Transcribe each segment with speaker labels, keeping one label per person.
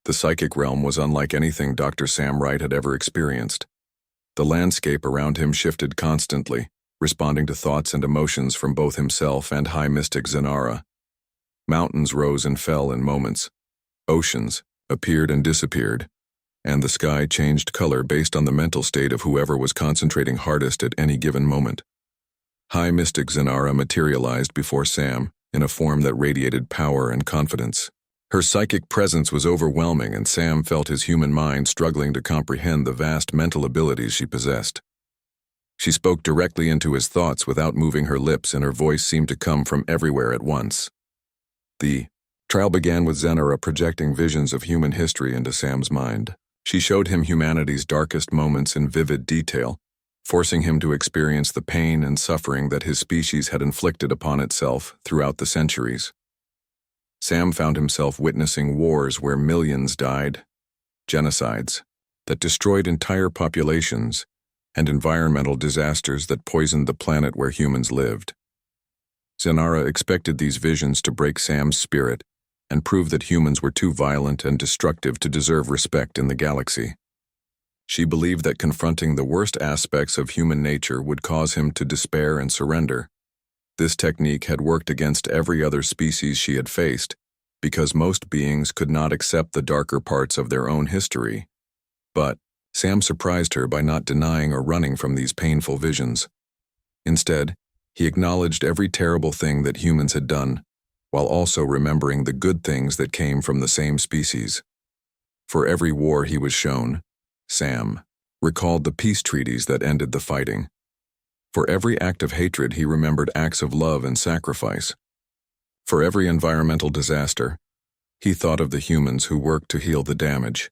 Speaker 1: The psychic realm was unlike anything Dr. Sam Wright had ever experienced. The landscape around him shifted constantly, responding to thoughts and emotions from both himself and High Mystic Zenara. Mountains rose and fell in moments. Oceans appeared and disappeared, and the sky changed color based on the mental state of whoever was concentrating hardest at any given moment. High Mystic Zenara materialized before Sam in a form that radiated power and confidence. Her psychic presence was overwhelming, and Sam felt his human mind struggling to comprehend the vast mental abilities she possessed. She spoke directly into his thoughts without moving her lips, and her voice seemed to come from everywhere at once. The trial began with Zenara projecting visions of human history into Sam's mind. She showed him humanity's darkest moments in vivid detail, forcing him to experience the pain and suffering that his species had inflicted upon itself throughout the centuries. Sam found himself witnessing wars where millions died, genocides that destroyed entire populations, and environmental disasters that poisoned the planet where humans lived. Zenara expected these visions to break Sam's spirit and prove that humans were too violent and destructive to deserve respect in the galaxy. She believed that confronting the worst aspects of human nature would cause him to despair and surrender. This technique had worked against every other species she had faced, because most beings could not accept the darker parts of their own history. But Sam surprised her by not denying or running from these painful visions. Instead, he acknowledged every terrible thing that humans had done, while also remembering the good things that came from the same species. For every war he was shown, Sam recalled the peace treaties that ended the fighting. For every act of hatred, he remembered acts of love and sacrifice. For every environmental disaster, he thought of the humans who worked to heal the damage.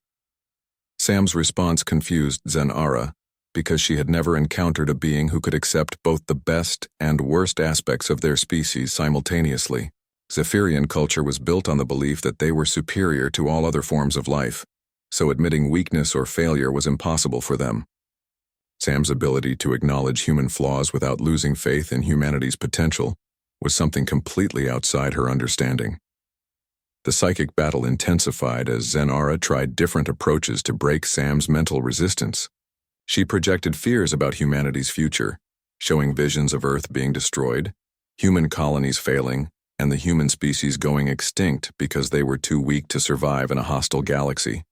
Speaker 1: Sam's response confused Zenara, because she had never encountered a being who could accept both the best and worst aspects of their species simultaneously. Zephyrian culture was built on the belief that they were superior to all other forms of life, so admitting weakness or failure was impossible for them. Sam's ability to acknowledge human flaws without losing faith in humanity's potential was something completely outside her understanding. The psychic battle intensified as Zenara tried different approaches to break Sam's mental resistance. She projected fears about humanity's future, showing visions of Earth being destroyed, human colonies failing, and the human species going extinct because they were too weak to survive in a hostile galaxy.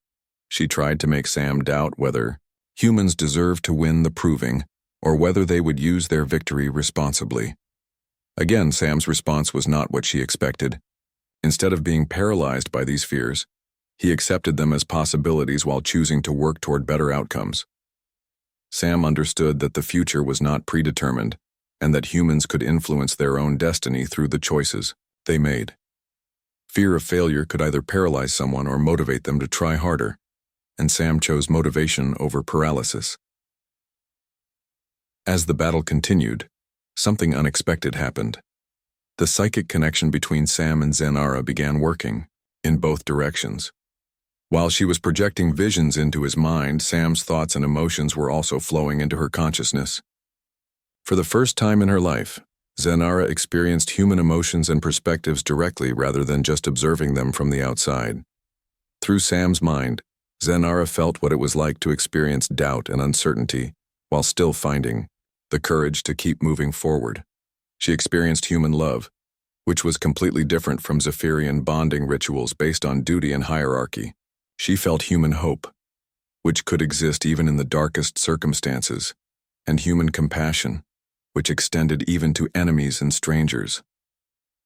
Speaker 1: She tried to make Sam doubt whether humans deserved to win the proving, or whether they would use their victory responsibly. Again, Sam's response was not what she expected. Instead of being paralyzed by these fears, he accepted them as possibilities while choosing to work toward better outcomes. Sam understood that the future was not predetermined, and that humans could influence their own destiny through the choices they made. Fear of failure could either paralyze someone or motivate them to try harder, and Sam chose motivation over paralysis. As the battle continued, something unexpected happened. The psychic connection between Sam and Zenara began working, in both directions. While she was projecting visions into his mind, Sam's thoughts and emotions were also flowing into her consciousness. For the first time in her life, Zenara experienced human emotions and perspectives directly rather than just observing them from the outside. Through Sam's mind, Zenara felt what it was like to experience doubt and uncertainty, while still finding the courage to keep moving forward. She experienced human love, which was completely different from Zephyrian bonding rituals based on duty and hierarchy. She felt human hope, which could exist even in the darkest circumstances, and human compassion, which extended even to enemies and strangers.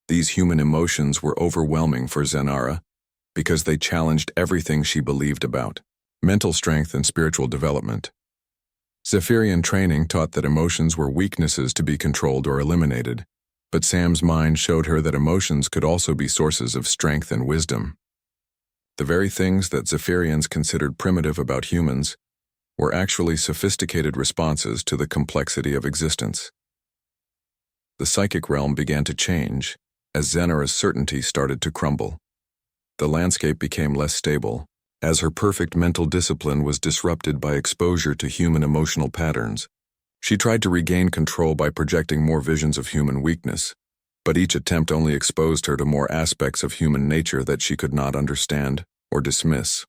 Speaker 1: These human emotions were overwhelming for Zenara, because they challenged everything she believed about mental strength and spiritual development. Zephyrian training taught that emotions were weaknesses to be controlled or eliminated, but Sam's mind showed her that emotions could also be sources of strength and wisdom. The very things that Zephyrians considered primitive about humans were actually sophisticated responses to the complexity of existence. The psychic realm began to change as Zenara's certainty started to crumble. The landscape became less stable, as her perfect mental discipline was disrupted by exposure to human emotional patterns. She tried to regain control by projecting more visions of human weakness, but each attempt only exposed her to more aspects of human nature that she could not understand or dismiss.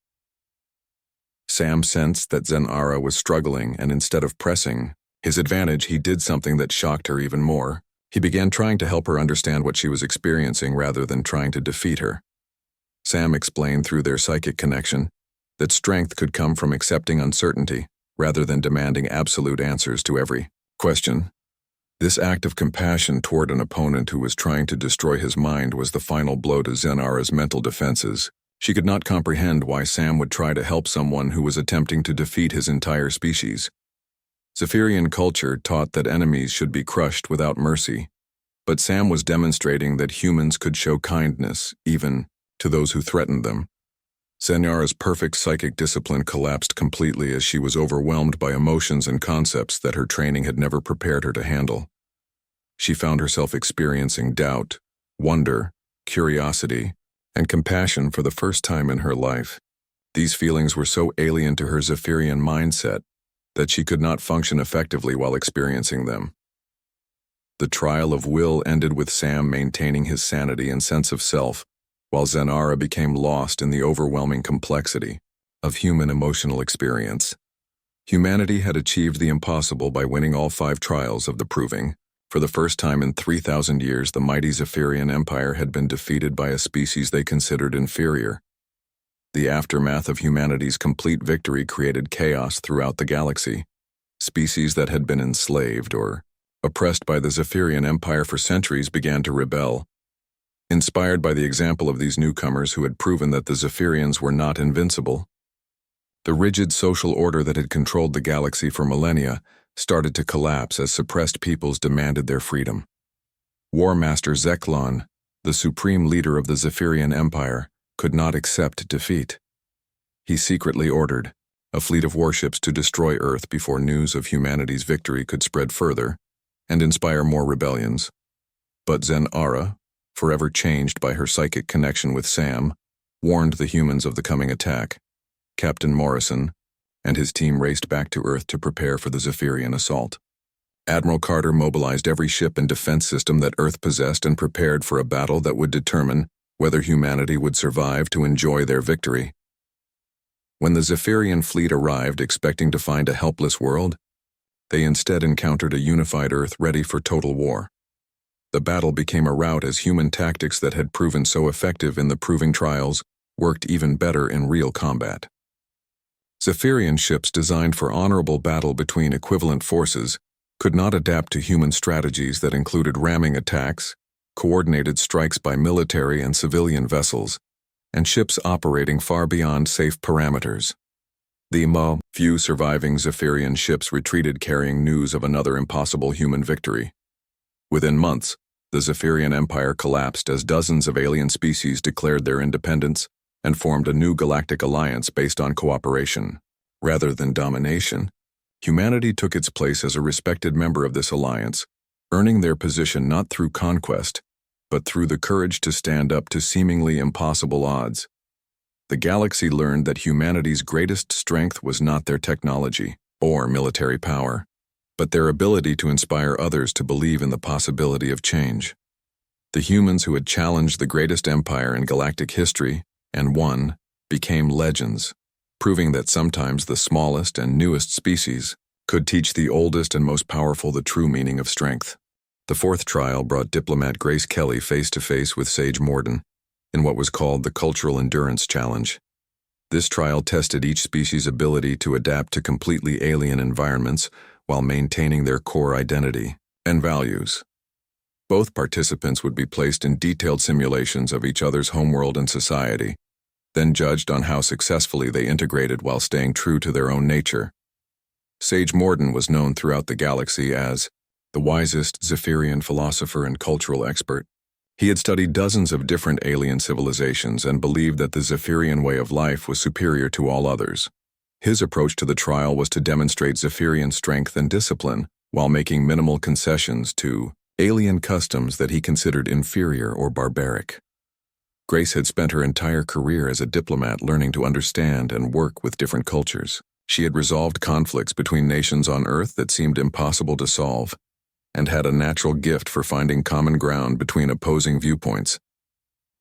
Speaker 1: Sam sensed that Zenara was struggling, and instead of pressing his advantage, he did something that shocked her even more. He began trying to help her understand what she was experiencing rather than trying to defeat her. Sam explained through their psychic connection that strength could come from accepting uncertainty rather than demanding absolute answers to every question. This act of compassion toward an opponent who was trying to destroy his mind was the final blow to Zenara's mental defenses. She could not comprehend why Sam would try to help someone who was attempting to defeat his entire species. Zephyrian culture taught that enemies should be crushed without mercy, but Sam was demonstrating that humans could show kindness, even to those who threatened them. Zenara's perfect psychic discipline collapsed completely as she was overwhelmed by emotions and concepts that her training had never prepared her to handle. She found herself experiencing doubt, wonder, curiosity, and compassion for the first time in her life. These feelings were so alien to her Zephyrian mindset that she could not function effectively while experiencing them. The trial of will ended with Sam maintaining his sanity and sense of self, while Zenara became lost in the overwhelming complexity of human emotional experience. Humanity had achieved the impossible by winning all 5 trials of the proving. For the first time in 3,000 years, the mighty Zephyrian Empire had been defeated by a species they considered inferior. The aftermath of humanity's complete victory created chaos throughout the galaxy. Species that had been enslaved or oppressed by the Zephyrian Empire for centuries began to rebel. Inspired by the example of these newcomers who had proven that the Zephyrians were not invincible, the rigid social order that had controlled the galaxy for millennia started to collapse as suppressed peoples demanded their freedom. War Master Zeklon, the supreme leader of the Zephyrian Empire, could not accept defeat. He secretly ordered a fleet of warships to destroy Earth before news of humanity's victory could spread further and inspire more rebellions. But Zenara, forever changed by her psychic connection with Sam, warned the humans of the coming attack. Captain Morrison and his team raced back to Earth to prepare for the Zephyrian assault. Admiral Carter mobilized every ship and defense system that Earth possessed and prepared for a battle that would determine whether humanity would survive to enjoy their victory. When the Zephyrian fleet arrived expecting to find a helpless world, they instead encountered a unified Earth ready for total war. The battle became a rout as human tactics that had proven so effective in the proving trials worked even better in real combat. Zephyrian ships designed for honorable battle between equivalent forces could not adapt to human strategies that included ramming attacks, coordinated strikes by military and civilian vessels, and ships operating far beyond safe parameters. The few surviving Zephyrian ships retreated carrying news of another impossible human victory. Within months, the Zephyrian Empire collapsed as dozens of alien species declared their independence and formed a new galactic alliance based on cooperation. Rather than domination, humanity took its place as a respected member of this alliance, earning their position not through conquest, but through the courage to stand up to seemingly impossible odds. The galaxy learned that humanity's greatest strength was not their technology or military power, but their ability to inspire others to believe in the possibility of change. The humans who had challenged the greatest empire in galactic history and won became legends, proving that sometimes the smallest and newest species could teach the oldest and most powerful the true meaning of strength. The 4th trial brought diplomat Grace Kelly face-to-face with Sage Morden in what was called the Cultural Endurance Challenge. This trial tested each species' ability to adapt to completely alien environments while maintaining their core identity and values. Both participants would be placed in detailed simulations of each other's homeworld and society, then judged on how successfully they integrated while staying true to their own nature. Sage Morden was known throughout the galaxy as the wisest Zephyrian philosopher and cultural expert. He had studied dozens of different alien civilizations and believed that the Zephyrian way of life was superior to all others. His approach to the trial was to demonstrate Zephyrian strength and discipline while making minimal concessions to alien customs that he considered inferior or barbaric. Grace had spent her entire career as a diplomat learning to understand and work with different cultures. She had resolved conflicts between nations on Earth that seemed impossible to solve, and had a natural gift for finding common ground between opposing viewpoints.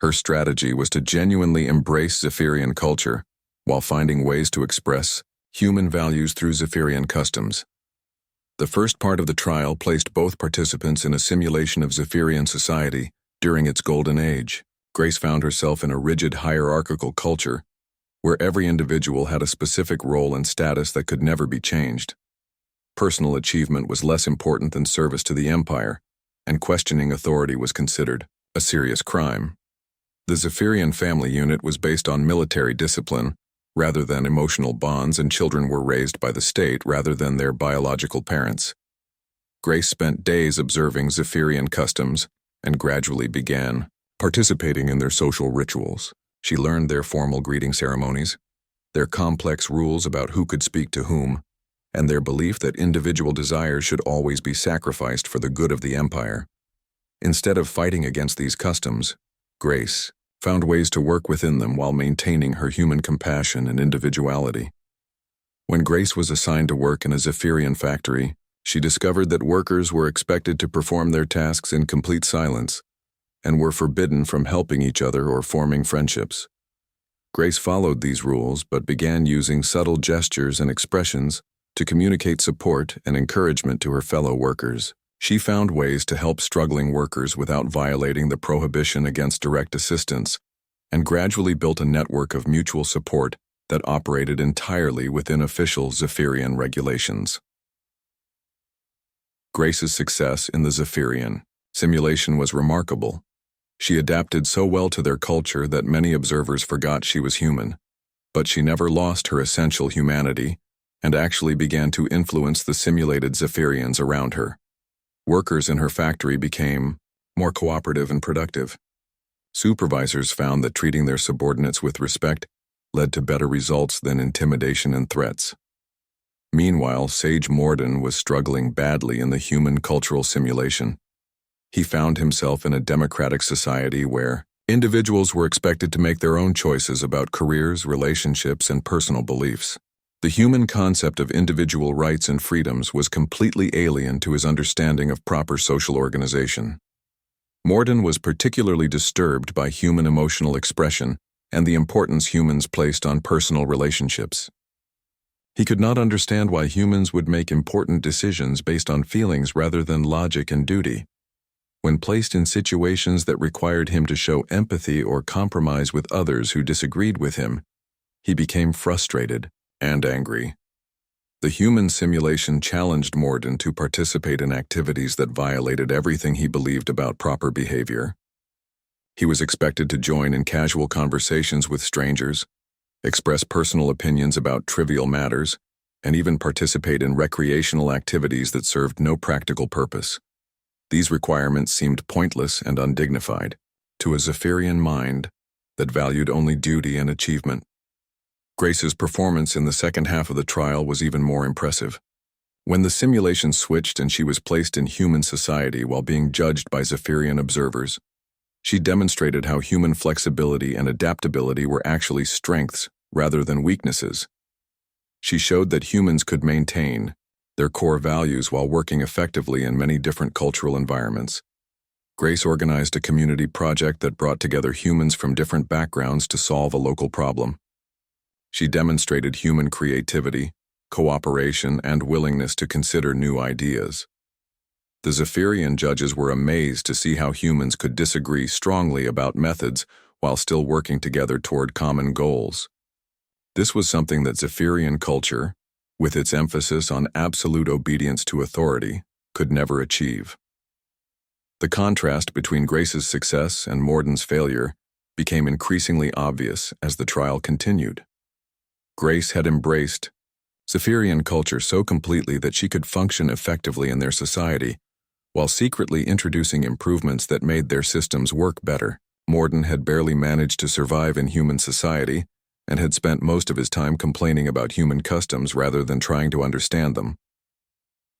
Speaker 1: Her strategy was to genuinely embrace Zephyrian culture while finding ways to express human values through Zephyrian customs. The first part of the trial placed both participants in a simulation of Zephyrian society during its golden age. Grace found herself in a rigid hierarchical culture where every individual had a specific role and status that could never be changed. Personal achievement was less important than service to the empire, and questioning authority was considered a serious crime. The Zephyrian family unit was based on military discipline rather than emotional bonds, and children were raised by the state rather than their biological parents. Grace spent days observing Zephyrian customs and gradually began participating in their social rituals. She learned their formal greeting ceremonies, their complex rules about who could speak to whom, and their belief that individual desires should always be sacrificed for the good of the empire. Instead of fighting against these customs, Grace found ways to work within them while maintaining her human compassion and individuality. When Grace was assigned to work in a Zephyrian factory, she discovered that workers were expected to perform their tasks in complete silence and were forbidden from helping each other or forming friendships. Grace followed these rules but began using subtle gestures and expressions to communicate support and encouragement to her fellow workers. She found ways to help struggling workers without violating the prohibition against direct assistance, and gradually built a network of mutual support that operated entirely within official Zephyrian regulations. Grace's success in the Zephyrian simulation was remarkable. She adapted so well to their culture that many observers forgot she was human, but she never lost her essential humanity and actually began to influence the simulated Zephyrians around her. Workers in her factory became more cooperative and productive. Supervisors found that treating their subordinates with respect led to better results than intimidation and threats. Meanwhile, Sage Morden was struggling badly in the human cultural simulation. He found himself in a democratic society where individuals were expected to make their own choices about careers, relationships, and personal beliefs. The human concept of individual rights and freedoms was completely alien to his understanding of proper social organization. Morden was particularly disturbed by human emotional expression and the importance humans placed on personal relationships. He could not understand why humans would make important decisions based on feelings rather than logic and duty. When placed in situations that required him to show empathy or compromise with others who disagreed with him, he became frustrated and angry. The human simulation challenged Morden to participate in activities that violated everything he believed about proper behavior. He was expected to join in casual conversations with strangers, express personal opinions about trivial matters, and even participate in recreational activities that served no practical purpose. These requirements seemed pointless and undignified to a Zephyrian mind that valued only duty and achievement. Grace's performance in the second half of the trial was even more impressive. When the simulation switched and she was placed in human society while being judged by Zephyrian observers, she demonstrated how human flexibility and adaptability were actually strengths rather than weaknesses. She showed that humans could maintain their core values while working effectively in many different cultural environments. Grace organized a community project that brought together humans from different backgrounds to solve a local problem. She demonstrated human creativity, cooperation, and willingness to consider new ideas. The Zephyrian judges were amazed to see how humans could disagree strongly about methods while still working together toward common goals. This was something that Zephyrian culture, with its emphasis on absolute obedience to authority, could never achieve. The contrast between Grace's success and Morden's failure became increasingly obvious as the trial continued. Grace had embraced Zephyrian culture so completely that she could function effectively in their society, while secretly introducing improvements that made their systems work better. Morden had barely managed to survive in human society and had spent most of his time complaining about human customs rather than trying to understand them.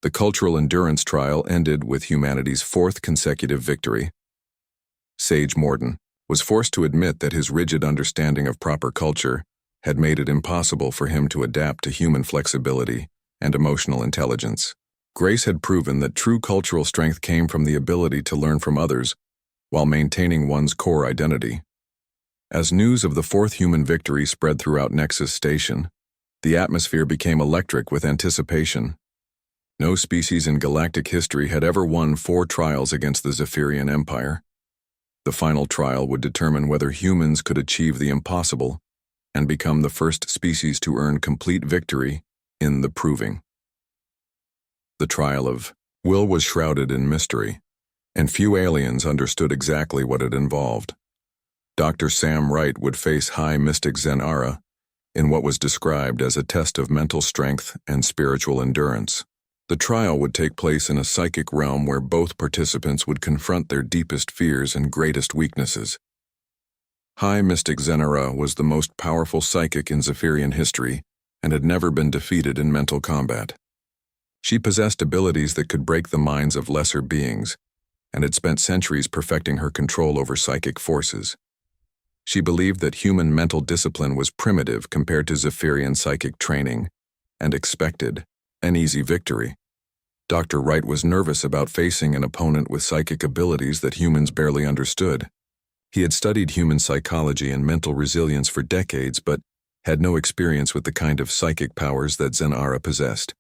Speaker 1: The cultural endurance trial ended with humanity's fourth consecutive victory. Sage Morden was forced to admit that his rigid understanding of proper culture had made it impossible for him to adapt to human flexibility and emotional intelligence. Grace had proven that true cultural strength came from the ability to learn from others while maintaining one's core identity. As news of the fourth human victory spread throughout Nexus Station, the atmosphere became electric with anticipation. No species in galactic history had ever won 4 trials against the Zephyrian Empire. The final trial would determine whether humans could achieve the impossible and become the first species to earn complete victory in the proving. The trial of will was shrouded in mystery, and few aliens understood exactly what it involved. Dr. Sam Wright would face High Mystic Zenara in what was described as a test of mental strength and spiritual endurance. The trial would take place in a psychic realm where both participants would confront their deepest fears and greatest weaknesses. High Mystic Zenara was the most powerful psychic in Zephyrian history and had never been defeated in mental combat. She possessed abilities that could break the minds of lesser beings, and had spent centuries perfecting her control over psychic forces. She believed that human mental discipline was primitive compared to Zephyrian psychic training, and expected an easy victory. Dr. Wright was nervous about facing an opponent with psychic abilities that humans barely understood. He had studied human psychology and mental resilience for decades, but had no experience with the kind of psychic powers that Zenara possessed.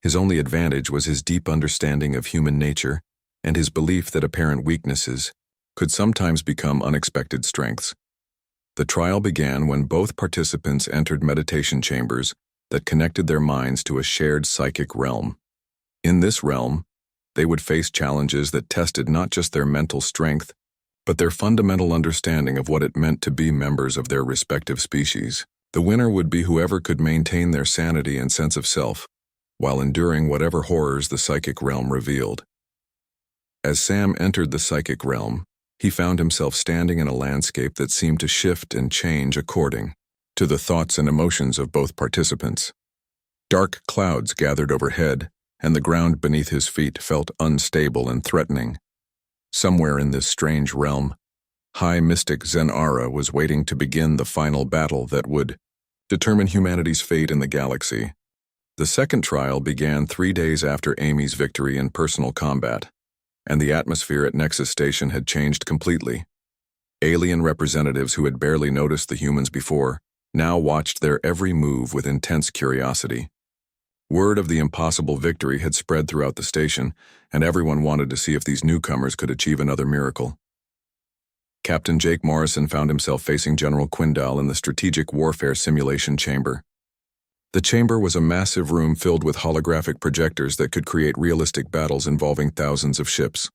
Speaker 1: His only advantage was his deep understanding of human nature and his belief that apparent weaknesses could sometimes become unexpected strengths. The trial began when both participants entered meditation chambers that connected their minds to a shared psychic realm. In this realm, they would face challenges that tested not just their mental strength, but their fundamental understanding of what it meant to be members of their respective species. The winner would be whoever could maintain their sanity and sense of self, while enduring whatever horrors the psychic realm revealed. As Sam entered the psychic realm, he found himself standing in a landscape that seemed to shift and change according to the thoughts and emotions of both participants. Dark clouds gathered overhead, and the ground beneath his feet felt unstable and threatening. Somewhere in this strange realm, High Mystic Zenara was waiting to begin the final battle that would determine humanity's fate in the galaxy. The second trial began 3 days after Amy's victory in personal combat, and the atmosphere at Nexus Station had changed completely. Alien representatives who had barely noticed the humans before now watched their every move with intense curiosity. Word of the impossible victory had spread throughout the station, and everyone wanted to see if these newcomers could achieve another miracle. Captain Jake Morrison found himself facing General Quindal in the Strategic Warfare Simulation Chamber. The chamber was a massive room filled with holographic projectors that could create realistic battles involving thousands of ships.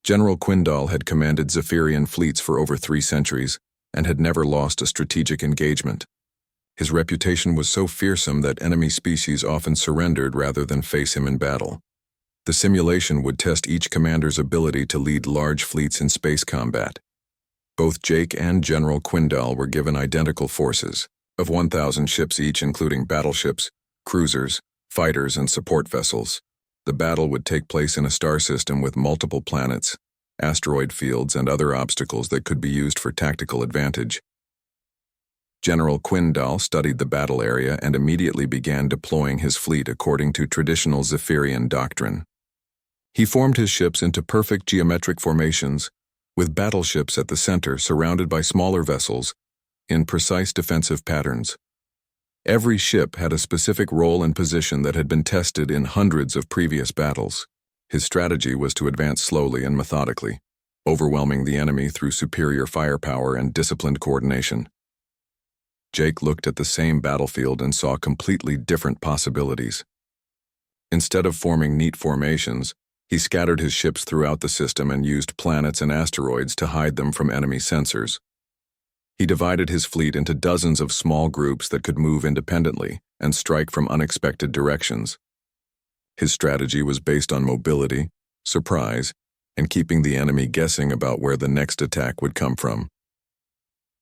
Speaker 1: General Quindal had commanded Zephyrian fleets for over 3 centuries and had never lost a strategic engagement. His reputation was so fearsome that enemy species often surrendered rather than face him in battle. The simulation would test each commander's ability to lead large fleets in space combat. Both Jake and General Quindal were given identical forces of 1,000 ships each, including battleships, cruisers, fighters, and support vessels. The battle would take place in a star system with multiple planets, asteroid fields, and other obstacles that could be used for tactical advantage. General Quindal studied the battle area and immediately began deploying his fleet according to traditional Zephyrian doctrine. He formed his ships into perfect geometric formations, with battleships at the center surrounded by smaller vessels in precise defensive patterns. Every ship had a specific role and position that had been tested in hundreds of previous battles. His strategy was to advance slowly and methodically, overwhelming the enemy through superior firepower and disciplined coordination. Jake looked at the same battlefield and saw completely different possibilities. Instead of forming neat formations, he scattered his ships throughout the system and used planets and asteroids to hide them from enemy sensors. He divided his fleet into dozens of small groups that could move independently and strike from unexpected directions. His strategy was based on mobility, surprise, and keeping the enemy guessing about where the next attack would come from.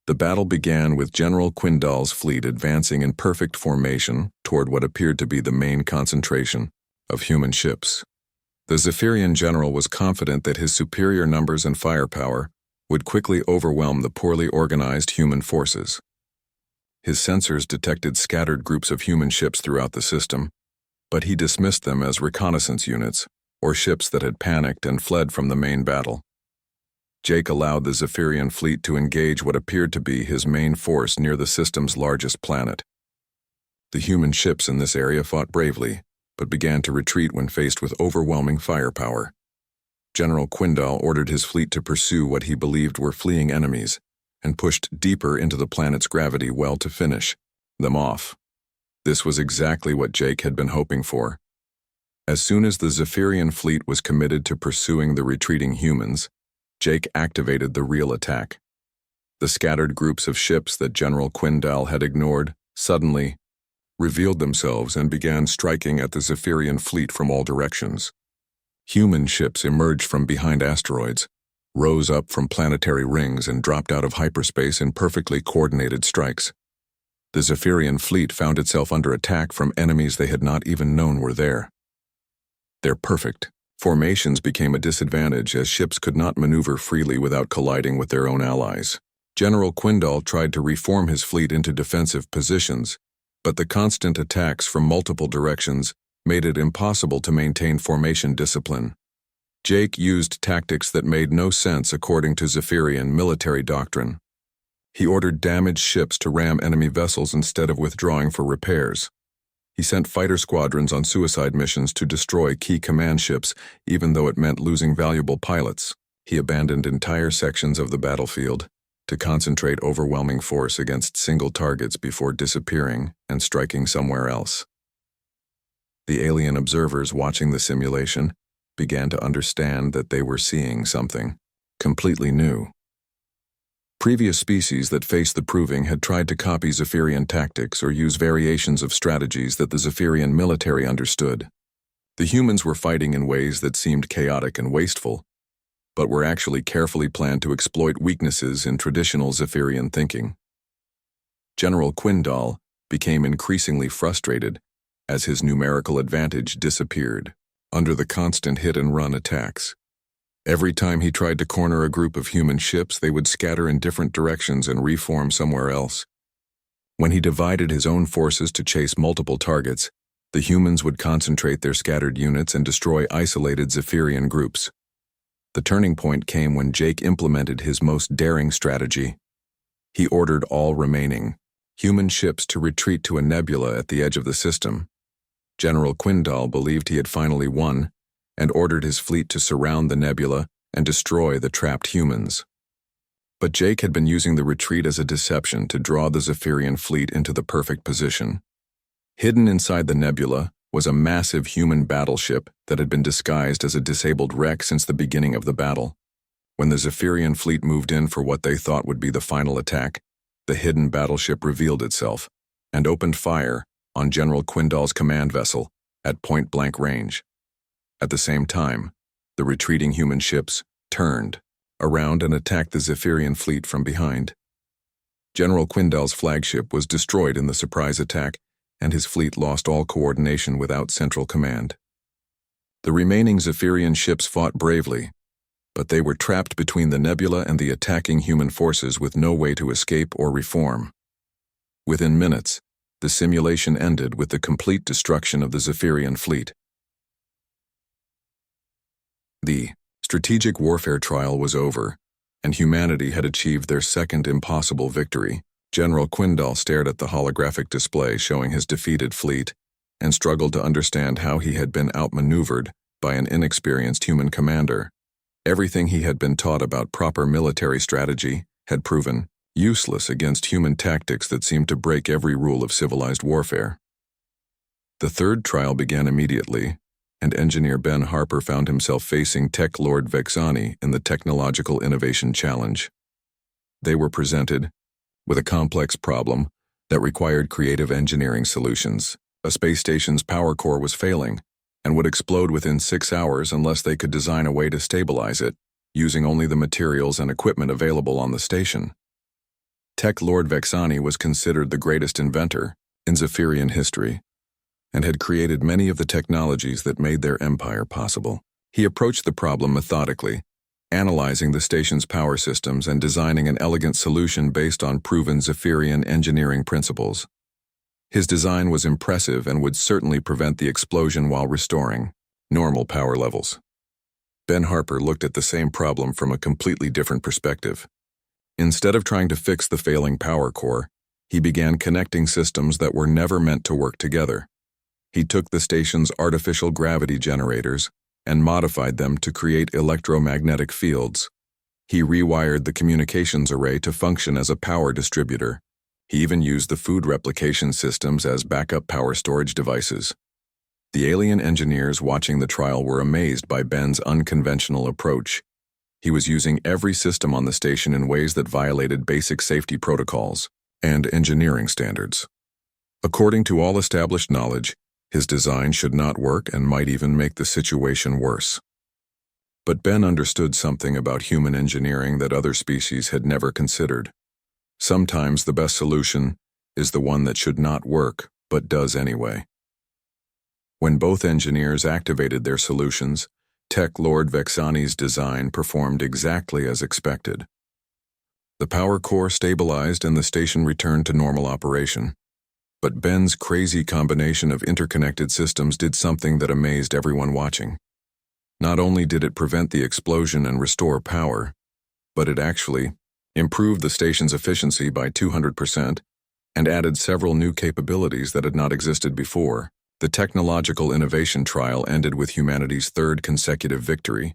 Speaker 1: The battle began with General Quindal's fleet advancing in perfect formation toward what appeared to be the main concentration of human ships. The Zephyrian general was confident that his superior numbers and firepower would quickly overwhelm the poorly organized human forces. His sensors detected scattered groups of human ships throughout the system, but he dismissed them as reconnaissance units or ships that had panicked and fled from the main battle. Jake allowed the Zephyrian fleet to engage what appeared to be his main force near the system's largest planet. The human ships in this area fought bravely, but began to retreat when faced with overwhelming firepower. General Quindal ordered his fleet to pursue what he believed were fleeing enemies, and pushed deeper into the planet's gravity well to finish them off. This was exactly what Jake had been hoping for. As soon as the Zephyrian fleet was committed to pursuing the retreating humans, Jake activated the real attack. The scattered groups of ships that General Quindal had ignored suddenly revealed themselves and began striking at the Zephyrian fleet from all directions. Human ships emerged from behind asteroids, rose up from planetary rings, and dropped out of hyperspace in perfectly coordinated strikes. The Zephyrian fleet found itself under attack from enemies they had not even known were there. Their perfect formations became a disadvantage as ships could not maneuver freely without colliding with their own allies. General Quindal tried to reform his fleet into defensive positions, but the constant attacks from multiple directions made it impossible to maintain formation discipline. Jake used tactics that made no sense according to Zephyrian military doctrine. He ordered damaged ships to ram enemy vessels instead of withdrawing for repairs. He sent fighter squadrons on suicide missions to destroy key command ships, even though it meant losing valuable pilots. He abandoned entire sections of the battlefield to concentrate overwhelming force against single targets before disappearing and striking somewhere else. The alien observers watching the simulation began to understand that they were seeing something completely new. Previous species that faced the proving had tried to copy Zephyrian tactics or use variations of strategies that the Zephyrian military understood. The humans were fighting in ways that seemed chaotic and wasteful, but were actually carefully planned to exploit weaknesses in traditional Zephyrian thinking. General Quindal became increasingly frustrated as his numerical advantage disappeared under the constant hit-and-run attacks. Every time he tried to corner a group of human ships, they would scatter in different directions and reform somewhere else. When he divided his own forces to chase multiple targets, the humans would concentrate their scattered units and destroy isolated Zephyrian groups. The turning point came when Jake implemented his most daring strategy. He ordered all remaining human ships to retreat to a nebula at the edge of the system. General Quindal believed he had finally won, and ordered his fleet to surround the nebula and destroy the trapped humans. But Jake had been using the retreat as a deception to draw the Zephyrian fleet into the perfect position. Hidden inside the nebula was a massive human battleship that had been disguised as a disabled wreck since the beginning of the battle. When the Zephyrian fleet moved in for what they thought would be the final attack, the hidden battleship revealed itself and opened fire on General Quindal's command vessel at point-blank range. At the same time, the retreating human ships turned around and attacked the Zephyrian fleet from behind. General Quindal's flagship was destroyed in the surprise attack, and his fleet lost all coordination without central command. The remaining Zephyrian ships fought bravely, but they were trapped between the nebula and the attacking human forces with no way to escape or reform. Within minutes, the simulation ended with the complete destruction of the Zephyrian fleet. The strategic warfare trial was over, and humanity had achieved their second impossible victory. General Quindal stared at the holographic display showing his defeated fleet and struggled to understand how he had been outmaneuvered by an inexperienced human commander. Everything he had been taught about proper military strategy had proven useless against human tactics that seemed to break every rule of civilized warfare. The third trial began immediately, and engineer Ben Harper found himself facing Tech Lord Vexani in the Technological Innovation Challenge. They were presented with a complex problem that required creative engineering solutions. A space station's power core was failing and would explode within 6 hours unless they could design a way to stabilize it, using only the materials and equipment available on the station. Tech Lord Vexani was considered the greatest inventor in Zephyrian history, and had created many of the technologies that made their empire possible. He approached the problem methodically, analyzing the station's power systems and designing an elegant solution based on proven Zephyrian engineering principles. His design was impressive and would certainly prevent the explosion while restoring normal power levels. Ben Harper looked at the same problem from a completely different perspective. Instead of trying to fix the failing power core, he began connecting systems that were never meant to work together. He took the station's artificial gravity generators and modified them to create electromagnetic fields. He rewired the communications array to function as a power distributor. He even used the food replication systems as backup power storage devices. The alien engineers watching the trial were amazed by Ben's unconventional approach. He was using every system on the station in ways that violated basic safety protocols and engineering standards. According to all established knowledge, his design should not work and might even make the situation worse. But Ben understood something about human engineering that other species had never considered. Sometimes the best solution is the one that should not work, but does anyway. When both engineers activated their solutions, Tech Lord Vexani's design performed exactly as expected. The power core stabilized and the station returned to normal operation. But Ben's crazy combination of interconnected systems did something that amazed everyone watching. Not only did it prevent the explosion and restore power, but it actually improved the station's efficiency by 200% and added several new capabilities that had not existed before. The technological innovation trial ended with humanity's third consecutive victory,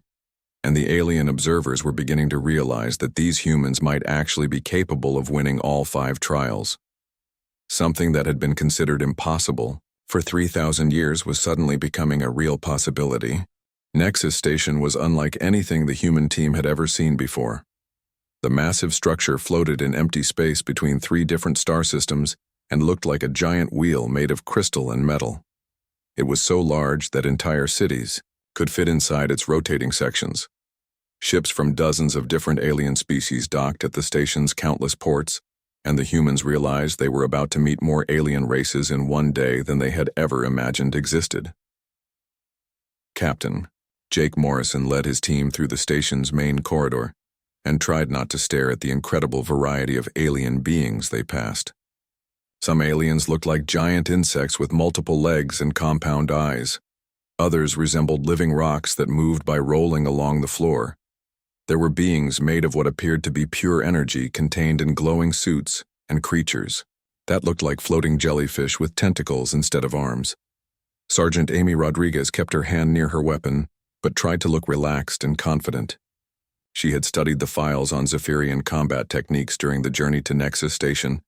Speaker 1: and the alien observers were beginning to realize that these humans might actually be capable of winning all 5 trials. Something that had been considered impossible for 3,000 years was suddenly becoming a real possibility. Nexus Station was unlike anything the human team had ever seen before. The massive structure floated in empty space between 3 different star systems and looked like a giant wheel made of crystal and metal. It was so large that entire cities could fit inside its rotating sections. Ships from dozens of different alien species docked at the station's countless ports, and the humans realized they were about to meet more alien races in one day than they had ever imagined existed. Captain Jake Morrison led his team through the station's main corridor and tried not to stare at the incredible variety of alien beings they passed. Some aliens looked like giant insects with multiple legs and compound eyes. Others resembled living rocks that moved by rolling along the floor. There were beings made of what appeared to be pure energy contained in glowing suits, and creatures that looked like floating jellyfish with tentacles instead of arms. Sergeant Amy Rodriguez kept her hand near her weapon, but tried to look relaxed and confident. She had studied the files on Zephyrian combat techniques during the journey to Nexus Station,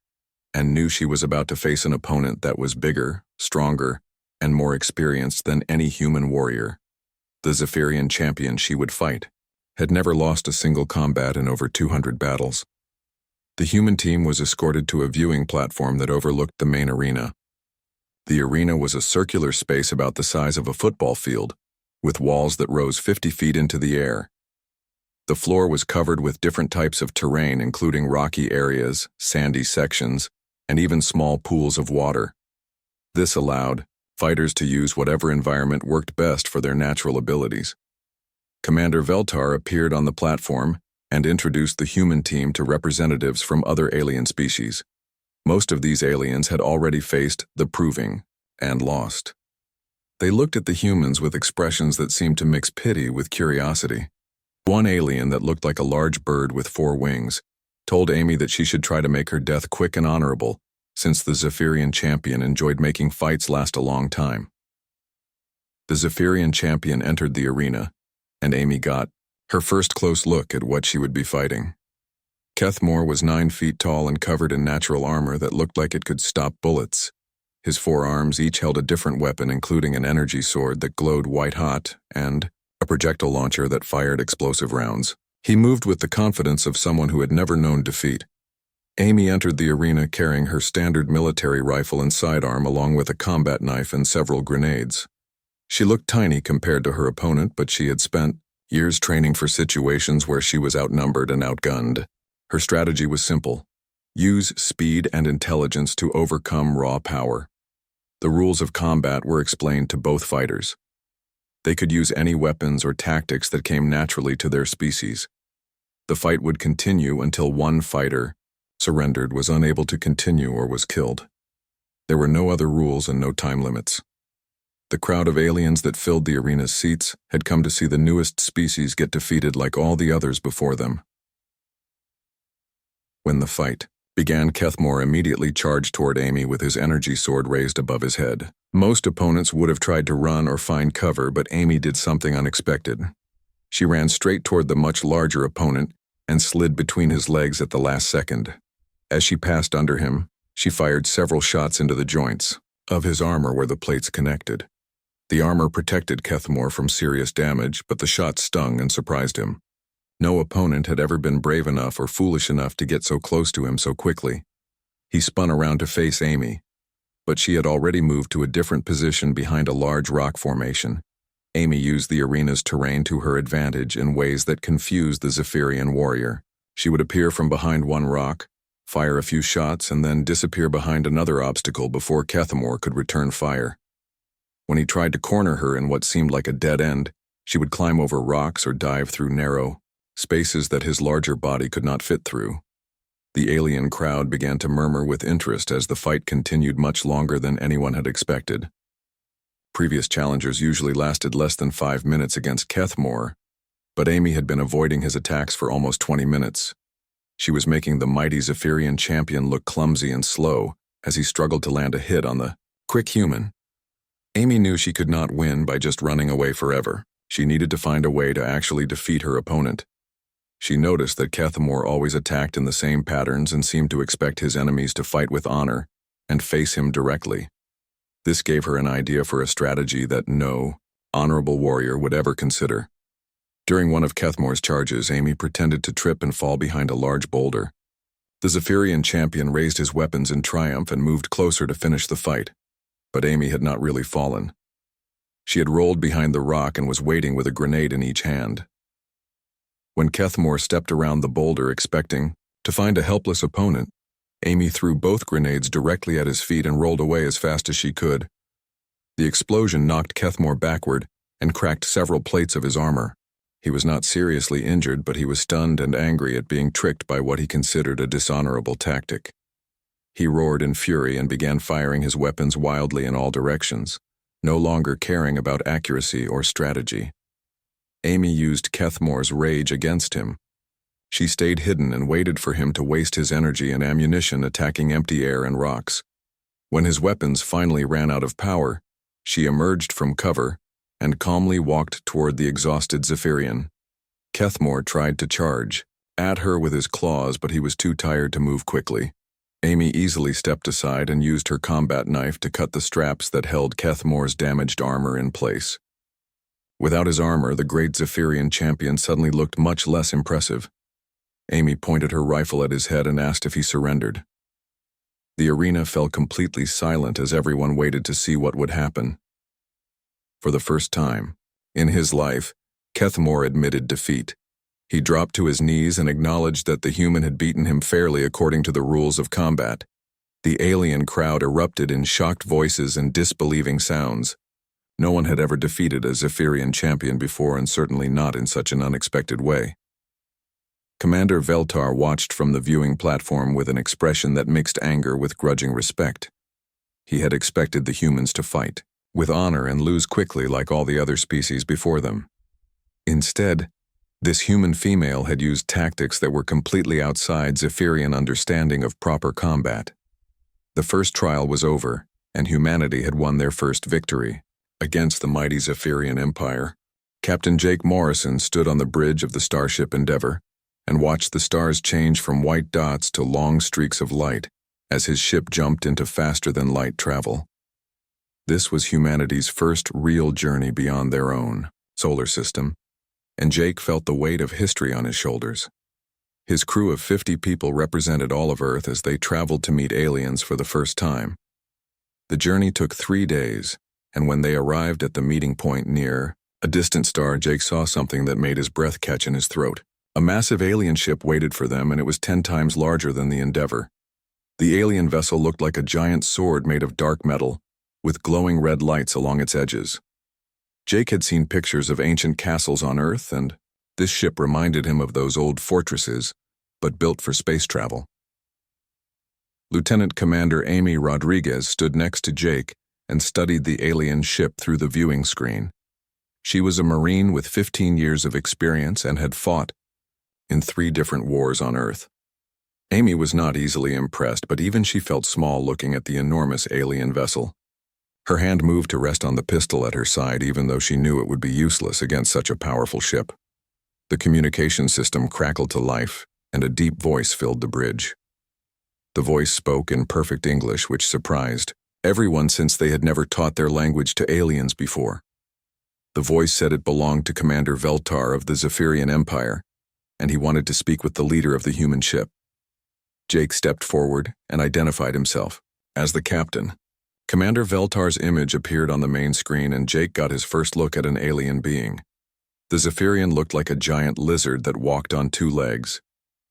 Speaker 1: and knew she was about to face an opponent that was bigger, stronger, and more experienced than any human warrior. The Zephyrian champion she would fight had never lost a single combat in over 200 battles. The human team was escorted to a viewing platform that overlooked the main arena. The arena was a circular space about the size of a football field, with walls that rose 50 feet into the air. The floor was covered with different types of terrain, including rocky areas, sandy sections, and even small pools of water. This allowed fighters to use whatever environment worked best for their natural abilities. Commander Veltar appeared on the platform and introduced the human team to representatives from other alien species. Most of these aliens had already faced the proving and lost. They looked at the humans with expressions that seemed to mix pity with curiosity. One alien that looked like a large bird with 4 wings told Amy that she should try to make her death quick and honorable, since the Zephyrian champion enjoyed making fights last a long time. The Zephyrian champion entered the arena, and Amy got her first close look at what she would be fighting. Kethmore was 9 feet tall and covered in natural armor that looked like it could stop bullets. His 4 arms each held a different weapon, including an energy sword that glowed white-hot and a projectile launcher that fired explosive rounds. He moved with the confidence of someone who had never known defeat. Amy entered the arena carrying her standard military rifle and sidearm along with a combat knife and several grenades. She looked tiny compared to her opponent, but she had spent years training for situations where she was outnumbered and outgunned. Her strategy was simple: use speed and intelligence to overcome raw power. The rules of combat were explained to both fighters. They could use any weapons or tactics that came naturally to their species. The fight would continue until one fighter surrendered, was unable to continue, or was killed. There were no other rules and no time limits. The crowd of aliens that filled the arena's seats had come to see the newest species get defeated like all the others before them. When the fight began, Kethmore immediately charged toward Amy with his energy sword raised above his head. Most opponents would have tried to run or find cover, but Amy did something unexpected. She ran straight toward the much larger opponent and slid between his legs at the last second. As she passed under him, she fired several shots into the joints of his armor where the plates connected. The armor protected Kethmore from serious damage, but the shots stung and surprised him. No opponent had ever been brave enough or foolish enough to get so close to him so quickly. He spun around to face Amy, but she had already moved to a different position behind a large rock formation. Amy used the arena's terrain to her advantage in ways that confused the Zephyrian warrior. She would appear from behind one rock, fire a few shots, and then disappear behind another obstacle before Kethmore could return fire. When he tried to corner her in what seemed like a dead end, she would climb over rocks or dive through narrow spaces that his larger body could not fit through. The alien crowd began to murmur with interest as the fight continued much longer than anyone had expected. Previous challengers usually lasted less than 5 minutes against Kethmore, but Amy had been avoiding his attacks for almost 20 minutes. She was making the mighty Zephyrian champion look clumsy and slow as he struggled to land a hit on the quick human. Amy knew she could not win by just running away forever. She needed to find a way to actually defeat her opponent. She noticed that Kethmore always attacked in the same patterns and seemed to expect his enemies to fight with honor and face him directly. This gave her an idea for a strategy that no honorable warrior would ever consider. During one of Kethmore's charges, Amy pretended to trip and fall behind a large boulder. The Zephyrian champion raised his weapons in triumph and moved closer to finish the fight. But Amy had not really fallen. She had rolled behind the rock and was waiting with a grenade in each hand. When Kethmore stepped around the boulder expecting to find a helpless opponent, Amy threw both grenades directly at his feet and rolled away as fast as she could. The explosion knocked Kethmore backward and cracked several plates of his armor. He was not seriously injured, but he was stunned and angry at being tricked by what he considered a dishonorable tactic. He roared in fury and began firing his weapons wildly in all directions, no longer caring about accuracy or strategy. Amy used Kethmore's rage against him. She stayed hidden and waited for him to waste his energy and ammunition attacking empty air and rocks. When his weapons finally ran out of power, she emerged from cover and calmly walked toward the exhausted Zephyrian. Kethmore tried to charge at her with his claws, but he was too tired to move quickly. Amy easily stepped aside and used her combat knife to cut the straps that held Kethmore's damaged armor in place. Without his armor, the great Zephyrian champion suddenly looked much less impressive. Amy pointed her rifle at his head and asked if he surrendered. The arena fell completely silent as everyone waited to see what would happen. For the first time in his life, Kethmore admitted defeat. He dropped to his knees and acknowledged that the human had beaten him fairly according to the rules of combat. The alien crowd erupted in shocked voices and disbelieving sounds. No one had ever defeated a Zephyrian champion before, and certainly not in such an unexpected way. Commander Veltar watched from the viewing platform with an expression that mixed anger with grudging respect. He had expected the humans to fight with honor and lose quickly like all the other species before them. Instead, this human female had used tactics that were completely outside Zephyrian understanding of proper combat. The first trial was over, and humanity had won their first victory. Against the mighty Zephyrian Empire, Captain Jake Morrison stood on the bridge of the starship Endeavour and watched the stars change from white dots to long streaks of light as his ship jumped into faster-than-light travel. This was humanity's first real journey beyond their own solar system, and Jake felt the weight of history on his shoulders. His crew of 50 people represented all of Earth as they traveled to meet aliens for the first time. The journey took 3 days, and when they arrived at the meeting point near a distant star, Jake saw something that made his breath catch in his throat. A massive alien ship waited for them, and it was 10 times larger than the Endeavour. The alien vessel looked like a giant sword made of dark metal, with glowing red lights along its edges. Jake had seen pictures of ancient castles on Earth, and this ship reminded him of those old fortresses, but built for space travel. Lieutenant Commander Amy Rodriguez stood next to Jake and studied the alien ship through the viewing screen. She was a Marine with 15 years of experience and had fought in 3 different wars on Earth. Amy was not easily impressed, but even she felt small looking at the enormous alien vessel. Her hand moved to rest on the pistol at her side, even though she knew it would be useless against such a powerful ship. The communication system crackled to life, and a deep voice filled the bridge. The voice spoke in perfect English, which surprised everyone since they had never taught their language to aliens before. The voice said it belonged to Commander Veltar of the Zephyrian Empire, and he wanted to speak with the leader of the human ship. Jake stepped forward and identified himself as the captain. Commander Veltar's image appeared on the main screen, and Jake got his first look at an alien being. The Zephyrian looked like a giant lizard that walked on 2 legs.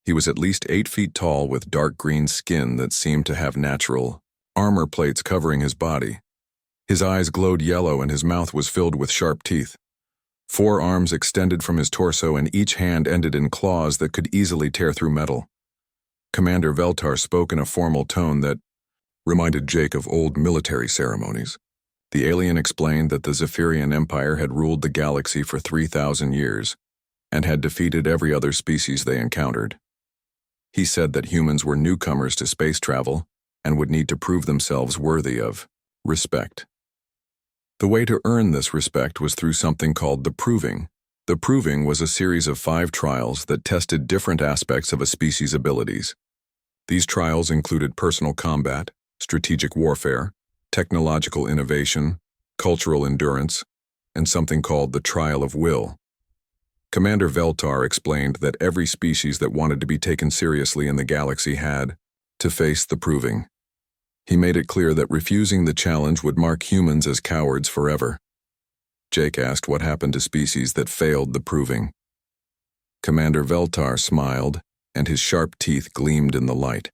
Speaker 1: He was at least 8 feet tall with dark green skin that seemed to have natural armor plates covering his body. His eyes glowed yellow and his mouth was filled with sharp teeth. 4 arms extended from his torso, and each hand ended in claws that could easily tear through metal. Commander Veltar spoke in a formal tone that reminded Jake of old military ceremonies. The alien explained that the Zephyrian Empire had ruled the galaxy for 3,000 years and had defeated every other species they encountered. He said that humans were newcomers to space travel and would need to prove themselves worthy of respect. The way to earn this respect was through something called the Proving. The Proving was a series of 5 trials that tested different aspects of a species' abilities. These trials included personal combat, strategic warfare, technological innovation, cultural endurance, and something called the Trial of Will. Commander Veltar explained that every species that wanted to be taken seriously in the galaxy had to face the Proving. He made it clear that refusing the challenge would mark humans as cowards forever. Jake asked what happened to species that failed the Proving. Commander Veltar smiled, and his sharp teeth gleamed in the light.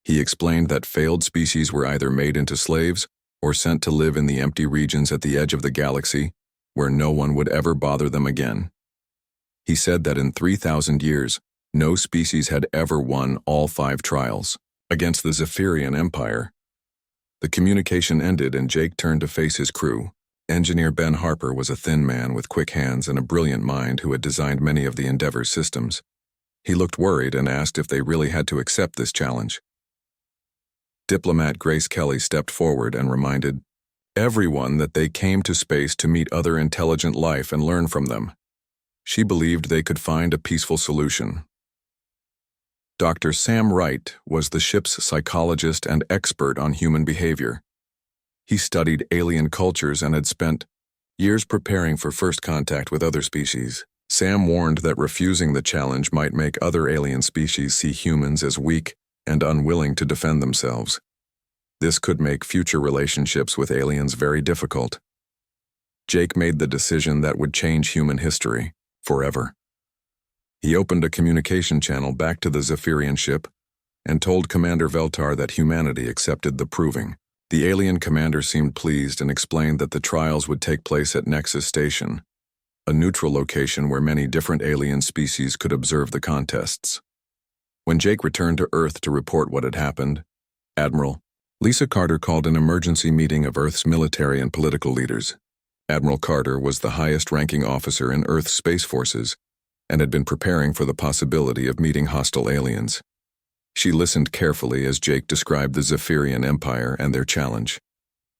Speaker 1: He explained that failed species were either made into slaves or sent to live in the empty regions at the edge of the galaxy, where no one would ever bother them again. He said that in 3,000 years, no species had ever won all 5 trials against the Zephyrian Empire. The communication ended, and Jake turned to face his crew. Engineer Ben Harper was a thin man with quick hands and a brilliant mind who had designed many of the Endeavor's systems. He looked worried and asked if they really had to accept this challenge. Diplomat Grace Kelly stepped forward and reminded everyone that they came to space to meet other intelligent life and learn from them. She believed they could find a peaceful solution. Dr. Sam Wright was the ship's psychologist and expert on human behavior. He studied alien cultures and had spent years preparing for first contact with other species. Sam warned that refusing the challenge might make other alien species see humans as weak and unwilling to defend themselves. This could make future relationships with aliens very difficult. Jake made the decision that would change human history forever. He opened a communication channel back to the Zephyrian ship and told Commander Veltar that humanity accepted the Proving. The alien commander seemed pleased and explained that the trials would take place at Nexus Station, a neutral location where many different alien species could observe the contests. When Jake returned to Earth to report what had happened, Admiral Lisa Carter called an emergency meeting of Earth's military and political leaders. Admiral Carter was the highest-ranking officer in Earth's space forces and had been preparing for the possibility of meeting hostile aliens. She listened carefully as Jake described the Zephyrian Empire and their challenge.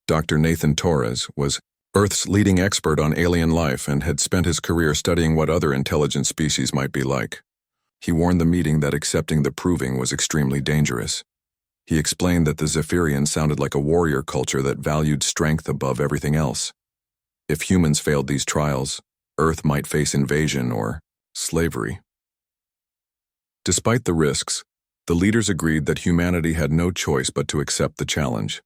Speaker 1: Dr. Nathan Torres was Earth's leading expert on alien life and had spent his career studying what other intelligent species might be like. He warned the meeting that accepting the Proving was extremely dangerous. He explained that the Zephyrian sounded like a warrior culture that valued strength above everything else. If humans failed these trials, Earth might face invasion or slavery. Despite the risks, the leaders agreed that humanity had no choice but to accept the challenge.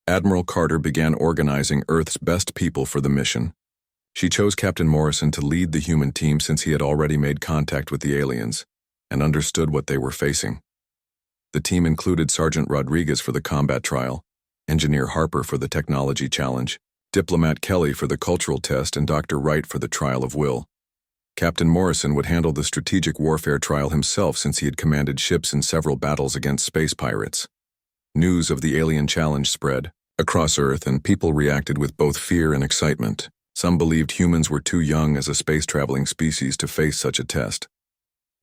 Speaker 1: Admiral Carter began organizing Earth's best people for the mission. She chose Captain Morrison to lead the human team since he had already made contact with the aliens and understood what they were facing. The team included Sergeant Rodriguez for the combat trial, Engineer Harper for the technology challenge, Diplomat Kelly for the cultural test, and Dr. Wright for the trial of will. Captain Morrison would handle the strategic warfare trial himself since he had commanded ships in several battles against space pirates. News of the alien challenge spread, across Earth, and people reacted with both fear and excitement. Some believed humans were too young as a space-traveling species to face such a test.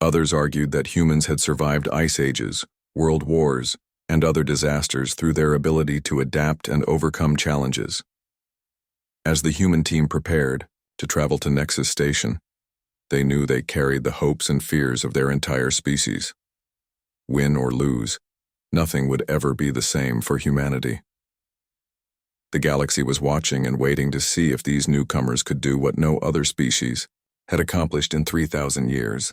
Speaker 1: Others argued that humans had survived ice ages, world wars, and other disasters through their ability to adapt and overcome challenges. As the human team prepared to travel to Nexus Station, they knew they carried the hopes and fears of their entire species. Win or lose, nothing would ever be the same for humanity. The galaxy was watching and waiting to see if these newcomers could do what no other species had accomplished in 3,000 years.